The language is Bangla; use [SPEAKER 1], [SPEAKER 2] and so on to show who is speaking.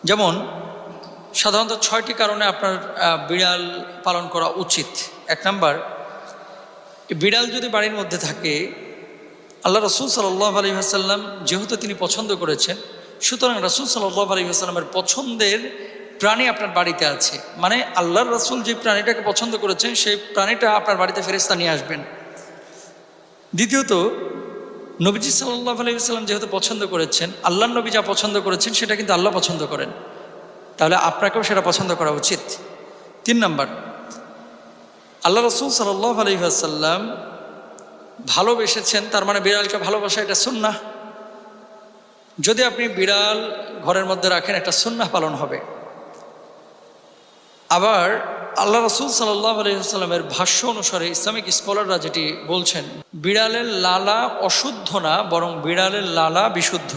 [SPEAKER 1] যেমন সাধারণত 6টি কারণে আপনার বিড়াল পালন করা উচিত। 1 নাম্বার, বিড়াল যদি বাড়ির মধ্যে থাকে, আল্লাহ রাসূল সাল্লাল্লাহু আলাইহি ওয়াসাল্লাম যেহেতু তিনি পছন্দ করেছেন, সুতরাং রাসূল সাল্লাল্লাহু আলাইহি ওয়াসাল্লামের পছন্দের প্রাণী আপনার বাড়িতে আছে, মানে আল্লাহর রাসূল যে প্রাণীটাকে পছন্দ করেছেন সেই প্রাণীটা আপনার বাড়িতে ফেরেশতা নিয়ে আসবেন। দ্বিতীয়ত, নবীজি সাল্লাল্লাহু আলাইহি ওয়াসাল্লাম যেহেতু পছন্দ করেছেন, আল্লাহর নবী যা পছন্দ করেছেন সেটা কিন্তু আল্লাহ পছন্দ করেন, তাহলে আপনাকেও সেটা পছন্দ করা উচিত। 3 নাম্বার, আল্লাহ রাসূল সাল্লাল্লাহু আলাইহি ওয়াসাল্লাম ভালোবেসেছেন, তার মানে বিড়ালকে ভালোবাসা এটা সুন্নাহ। যদি আপনি বিড়াল ঘরের মধ্যে রাখেন, একটা সুন্নাহ পালন হবে। আবার আল্লাহ রাসূল সাল্লাল্লাহু আলাইহি ওয়াসাল্লামের ভাষ্য অনুসারে ইসলামিক স্কলাররা যেটি বলছেন, বিড়ালের লালা অশুদ্ধ না, বরং বিড়ালের লালা বিশুদ্ধ।